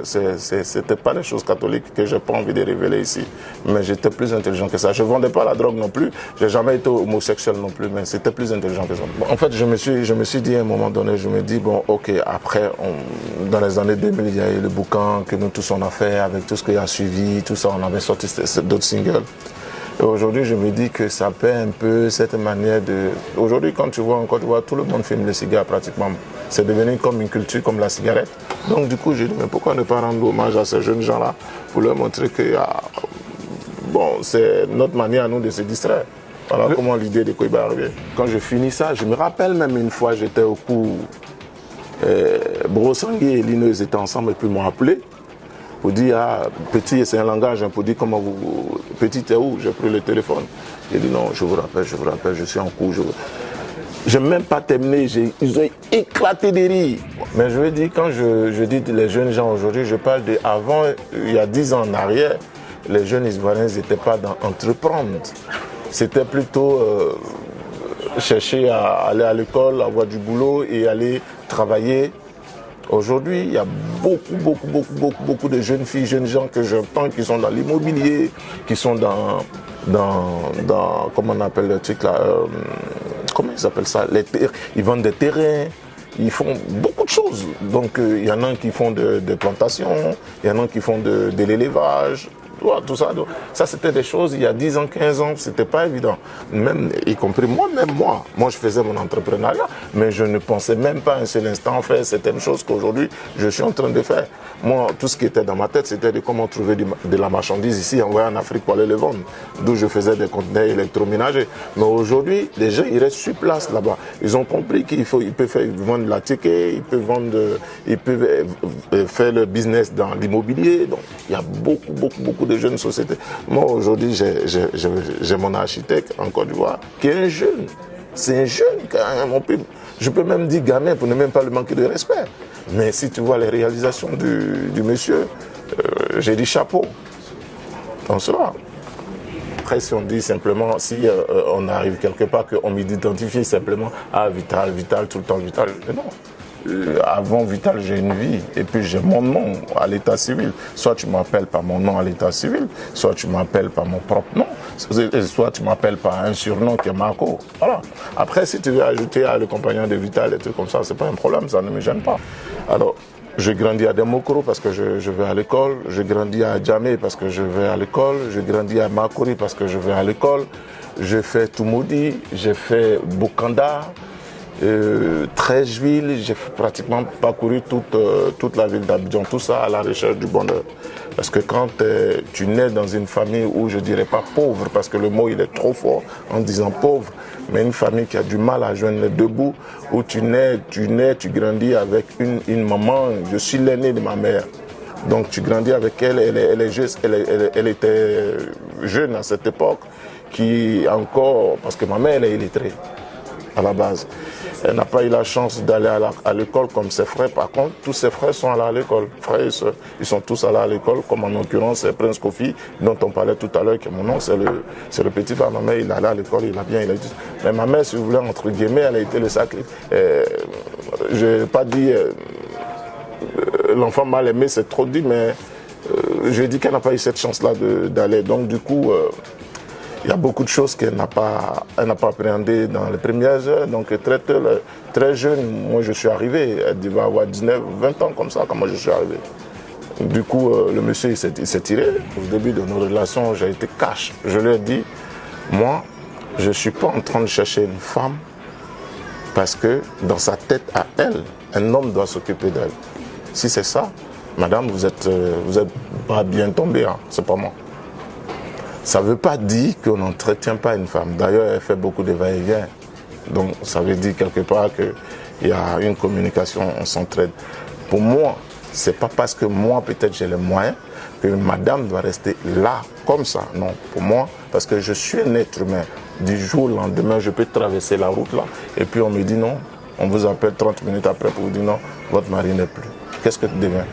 C'était pas des choses catholiques que j'ai pas envie de révéler ici. Mais j'étais plus intelligent que ça. Je vendais pas la drogue non plus. J'ai jamais été homosexuel non plus, mais c'était plus intelligent que ça. Bon, en fait, je me suis dit à un moment donné, je me dis, bon, ok, après, dans les années 2000, il y a eu le boucan que nous tous on a fait avec tout ce qui a suivi, tout ça, on avait sorti d'autres singles. Et aujourd'hui, je me dis que ça paie un peu cette manière de... Aujourd'hui, quand tu vois en Côte d'Ivoire, tout le monde fume le cigare pratiquement. C'est devenu comme une culture, comme la cigarette. Donc du coup, j'ai dit, mais pourquoi ne pas rendre hommage à ces jeunes gens-là pour leur montrer que bon, c'est notre manière à nous de se distraire. Voilà comment l'idée de Koiba est arrivée. Quand je finis ça, je me rappelle même une fois, j'étais au cours, Brosangui et Lino, ils étaient ensemble et puis ils m'ont appelé. Pour dire, ah, petit, c'est un langage, pour dire comment vous... Petit, t'es où? J'ai pris le téléphone. J'ai dit non, je vous rappelle, je suis en cours. Je n'ai même pas terminé, ils ont éclaté des rires. Mais je veux dire, quand je dis les jeunes gens aujourd'hui, je parle d'avant, il y a 10 ans en arrière, les jeunes Ivoiriens n'étaient pas dans entreprendre. C'était plutôt chercher à aller à l'école, avoir du boulot et aller travailler. Aujourd'hui, il y a beaucoup de jeunes filles, jeunes gens que j'entends qui sont dans l'immobilier, qui sont dans comment on appelle le truc là, comment ils appellent ça, ils vendent des terrains, ils font beaucoup de choses. Donc il y en a qui font des plantations, il y en a qui font de l'élevage. Tout ça, donc, ça c'était des choses, il y a 10 ans, 15 ans, c'était pas évident. Même, y compris moi, je faisais mon entrepreneuriat, mais je ne pensais même pas un seul instant faire certaines choses qu'aujourd'hui je suis en train de faire. Moi, tout ce qui était dans ma tête, c'était de comment trouver de la marchandise ici, envoyer en Afrique pour aller le vendre. D'où je faisais des conteneurs électroménagers. Mais aujourd'hui, les gens, ils restent sur place là-bas. Ils ont compris qu'ils peuvent vendre la ticket, ils peuvent faire le business dans l'immobilier. Donc, il y a beaucoup de jeunes sociétés. Moi, aujourd'hui, j'ai mon architecte en Côte d'Ivoire qui est un jeune. C'est un jeune quand même. Je peux même dire gamin pour ne même pas lui manquer de respect. Mais si tu vois les réalisations du monsieur, j'ai dit chapeau. Donc cela. Après, si on dit simplement, si on arrive quelque part, qu'on m'identifie simplement à Vital, tout le temps Vital, non. Avant Vital, j'ai une vie et puis j'ai mon nom à l'état civil. Soit tu m'appelles par mon nom à l'état civil, soit tu m'appelles par mon propre nom, soit tu m'appelles par un surnom qui est Marco. Voilà. Après, si tu veux ajouter à le compagnon de Vital, des trucs comme ça, c'est pas un problème, ça ne me gêne pas. Alors, j'ai grandi à Demokoro parce que je vais à l'école, j'ai grandi à Djamé parce que je vais à l'école, j'ai grandi à Makori parce que je vais à l'école, j'ai fait Toumoudi, j'ai fait Bokanda. 13 villes, j'ai pratiquement parcouru toute la ville d'Abidjan, tout ça à la recherche du bonheur. Parce que quand tu nais dans une famille où je dirais pas pauvre, parce que le mot il est trop fort en disant pauvre, mais une famille qui a du mal à joindre les deux bouts, où tu grandis avec une maman, je suis l'aîné de ma mère. Donc tu grandis avec elle, elle était jeune à cette époque, parce que ma mère elle est illettrée à la base. Elle n'a pas eu la chance d'aller à l'école comme ses frères. Par contre, tous ses frères sont allés à l'école. Frères et sœurs, ils sont tous allés à l'école, comme en l'occurrence c'est Prince Kofi, dont on parlait tout à l'heure, que mon nom c'est le petit frère. Ma mère, il allait à l'école, il a dit. Mais ma mère, si vous voulez, entre guillemets, elle a été le sacré. Je n'ai pas dit l'enfant mal aimé, c'est trop dit, mais je dis qu'elle n'a pas eu cette chance-là d'aller. Donc du coup, il y a beaucoup de choses qu'elle n'a pas appréhendées dans les premières heures. Donc très jeune, moi je suis arrivé, elle devait avoir 19, 20 ans comme ça, quand moi je suis arrivé. Du coup, le monsieur il s'est tiré. Au début de nos relations, j'ai été cash. Je lui ai dit, moi, je ne suis pas en train de chercher une femme parce que dans sa tête à elle, un homme doit s'occuper d'elle. Si c'est ça, madame, vous êtes pas bien tombée, hein, c'est pas moi. Ça ne veut pas dire qu'on n'entretient pas une femme. D'ailleurs, elle fait beaucoup de va-et-vient. Donc, ça veut dire quelque part qu'il y a une communication, on s'entraide. Pour moi, ce n'est pas parce que moi, peut-être, j'ai les moyens que madame doit rester là, comme ça. Non, pour moi, parce que je suis un être humain. Du jour au lendemain, je peux traverser la route là. Et puis, on me dit non. On vous appelle 30 minutes après pour vous dire non, votre mari n'est plus. Qu'est-ce que tu deviens ?